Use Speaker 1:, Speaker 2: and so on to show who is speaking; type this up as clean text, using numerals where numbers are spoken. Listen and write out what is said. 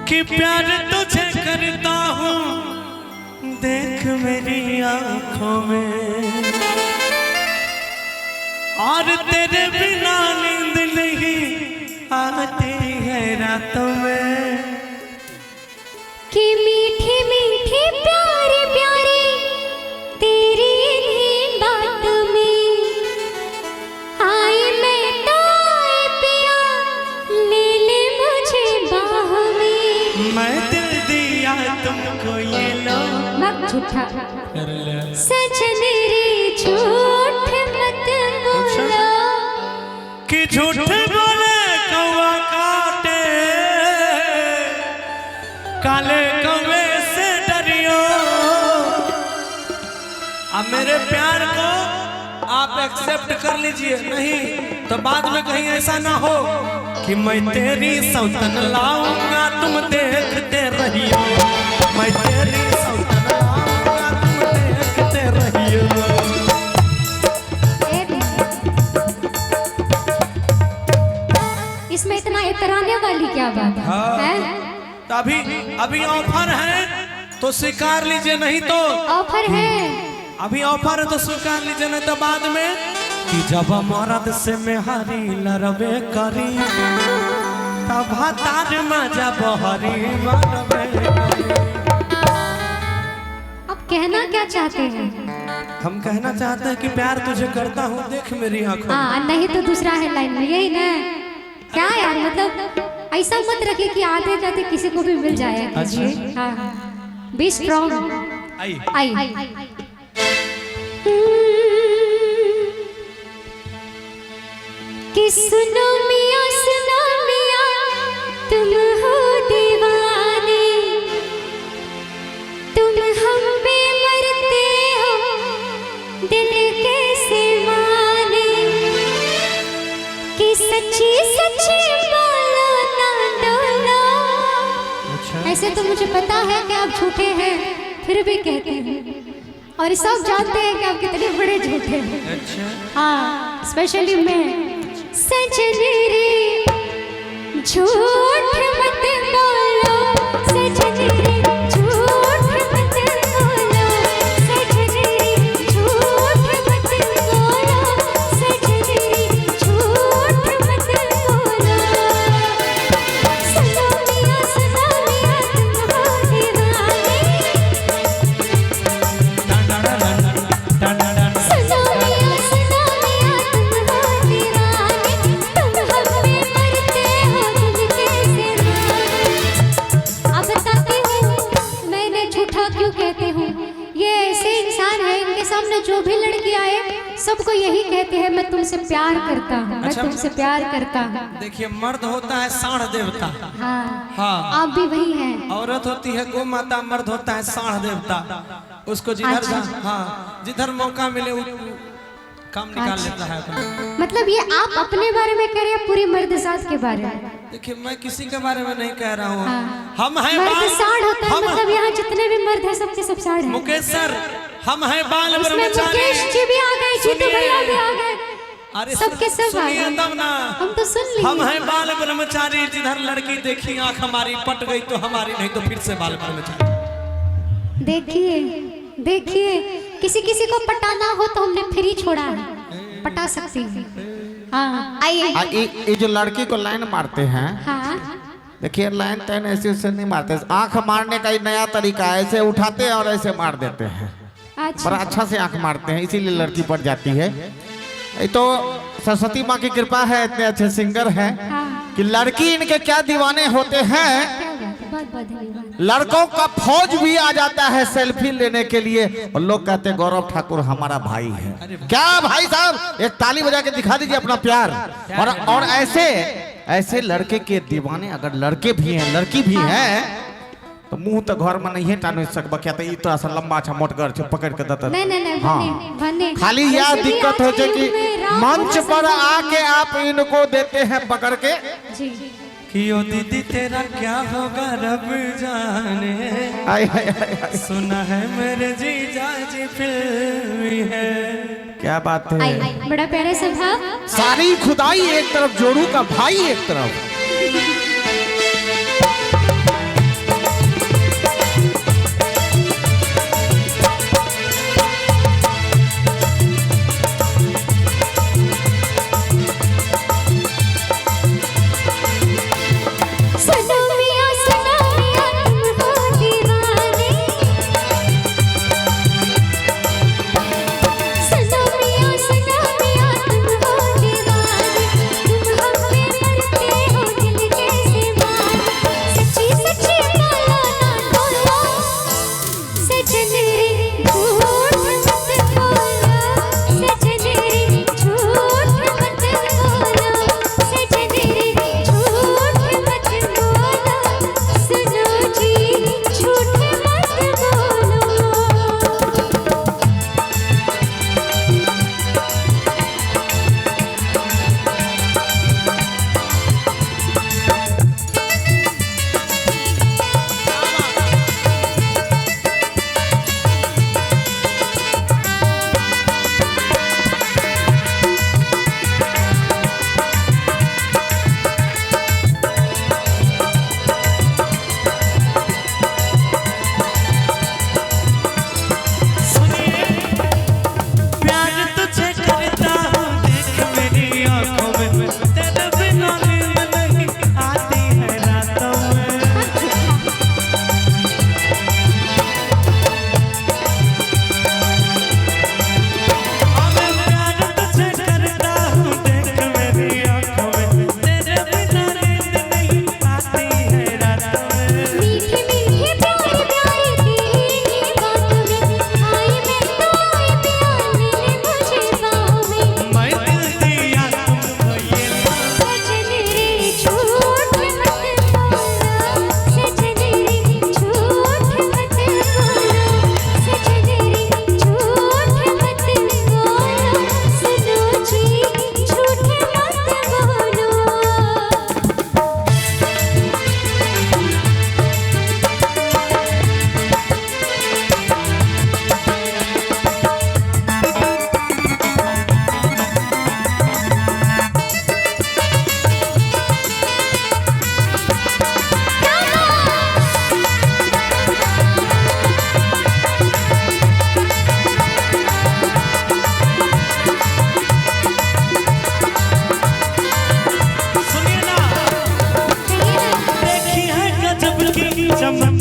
Speaker 1: कि प्यार तुझे करता हूँ देख मेरी आंखों में, और तेरे बिना नींद नहीं आती है रातों में।
Speaker 2: कि मीठी मीठी प्यारे प्यारे तेरी ही बात में आए मैं तो आए पिया, ले ले मुझे बाह में।
Speaker 1: मैं दिल दिया तुमको ये लो,
Speaker 2: मत झूठा सजन रे झूठ मत बोलो,
Speaker 1: कि झूठ बोले कौवा काटे काले कौवे से डरियो। अब मेरे प्यार को आप एक्सेप्ट कर लीजिए, नहीं तो बाद में कहीं ऐसा ना हो कि मैं तेरी सौतन लाऊंगा तुम देखते रहियो, मैं तेरी सौतन लाऊंगा तुम देखते रहियो।
Speaker 2: इसमें इतना इतराने वाली क्या बात है?
Speaker 1: हाँ। तो अभी ऑफर है तो स्वीकार लीजिए, नहीं तो
Speaker 2: ऑफर है,
Speaker 1: अभी ऑफर है तो स्वीकार लीजिए, नहीं तो बाद में कि जब मरद से मेहरी लड़बे करी तब तार मजा बहरी मरबे करी।
Speaker 2: अब कहना क्या चाहते हैं?
Speaker 1: हम कहना चाहते हैं कि प्यार तुझे करता हूँ देख मेरी आंखों।
Speaker 2: हाँ, नहीं तो दूसरा है लाइन में, यही ना? क्या यार, मतलब ऐसा मत रखे कि आते जाते किसी को भी मिल जाए।
Speaker 1: अच्छा।
Speaker 2: हाँ, बी स्ट्रॉन्ग। आई कि सुनो मियां तुम हो दीवाने, तुम हम पे मरते हो दिल कैसे माने, कि सच्ची सच्ची बोलो ना डोलो। ऐसे तो मुझे पता है कि आप झूठे हैं, फिर भी कहते हैं, और सब जानते हैं कि आप कितने बड़े झूठे हैं।
Speaker 1: अच्छा।
Speaker 2: हाँ, स्पेशली मैं। सजन रे झूठ मत बोलो, सजन रे झूठ मत बोलो, सजन रे झूठ मत बोलो, सजन रे झूठ मत बोलो। सुनो मियां तुम हो दीवाने, सुनो मियां तुम हो दीवाने, तुम हम पे मरते हो दिल कैसे माने। अब बताती हूँ मैंने झूठा क्यों कहती हूँ। ये ऐसे इंसान है, इनके सामने जो भी लड़की आए सबको यही कहते हैं मैं तुमसे प्यार करता हूँ, मैं तुमसे प्यार करता हूँ।
Speaker 1: देखिए, मर्द होता है साढ़ देवता।
Speaker 2: हाँ,
Speaker 1: हाँ।
Speaker 2: आप भी वही हैं।
Speaker 1: औरत होती है गो माता, मर्द होता है साढ़ देवता। उसको जिधर
Speaker 2: अच्छा।
Speaker 1: हाँ जिधर मौका मिले वो काम निकाल
Speaker 2: अच्छा।
Speaker 1: लेता है अपना।
Speaker 2: मतलब ये आप अपने बारे में कह रहे हैं, पूरी मर्द जात के बारे में?
Speaker 1: देखिए, मैं किसी के बारे में नहीं कह रहा हूँ।
Speaker 2: हाँ।
Speaker 1: हम हैं
Speaker 2: मर्द साढ़ होता है,
Speaker 1: हम
Speaker 2: मतलब यहाँ जितने भी मर्द हैं सबके सब साढ़ हैं।
Speaker 1: मुकेश सर, हम हैं बाल
Speaker 2: उसमें
Speaker 1: ब्रह्मचारी।
Speaker 2: मुकेश जी भी आ गए, जीतू भैया भी आ गए,
Speaker 1: अरे
Speaker 2: सबके सब आ
Speaker 1: सुनिए
Speaker 2: गए।
Speaker 1: तब ना,
Speaker 2: हम तो सुन लिए।
Speaker 1: हम हैं बाल ब्रह्मचारी, जिधर लड़की देखी आंख हमारी पट गई तो हमारी, नहीं तो फिर से बाल ब्रह्मचारी।
Speaker 2: देखिए देखिए, किसी किसी को पटाना हो तो हमने फ्री छोड़ा है, पटा सकती है। हाँ, आइए।
Speaker 3: ये जो लड़की को लाइन मारते हैं,
Speaker 2: हाँ,
Speaker 3: देखिए लाइन तैन ऐसे उससे नहीं मारते, आंख मारने का एक नया तरीका है, ऐसे उठाते हैं और ऐसे मार देते हैं।
Speaker 2: अच्छा।
Speaker 3: बड़ा अच्छा से आंख मारते हैं, इसीलिए लड़की पड़ जाती है। ये तो सरस्वती माँ की कृपा है, इतने अच्छे सिंगर हैं
Speaker 2: हाँ।
Speaker 3: कि लड़की इनके क्या दीवाने होते हैं।
Speaker 2: क्या बात है, बहुत बहुत धन्यवाद।
Speaker 3: लड़कों का फौज भी आ जाता है सेल्फी लेने के लिए, और लोग कहते हैं गौरव ठाकुर हमारा भाई है। क्या भाई साहब, एक ताली बजा के दिखा दीजिए अपना प्यार। और ऐसे लड़के के दीवाने अगर लड़के भी हैं, लड़की भी हैं, तो मुंह तो घर में नहीं टान सकबा, क्या तो इतना सा लंबा अच्छा मोटगर छे पकड़ के देता।
Speaker 2: नहीं,
Speaker 3: हाँ,
Speaker 2: भन्ने।
Speaker 3: खाली यह दिक्कत हो जाए कि मंच पर आके आप इनको देते हैं पकड़ के।
Speaker 2: जी।
Speaker 1: कि ओ दीदी तेरा क्या होगा रब जाने,
Speaker 3: आय हाय हाय,
Speaker 1: सुना है मेरे जीजा जी फिल्मी है।
Speaker 3: क्या बात है।
Speaker 2: आई, बड़ा प्यारा सा था।
Speaker 3: सारी खुदाई एक तरफ, जोड़ू का भाई एक तरफ।
Speaker 1: चमक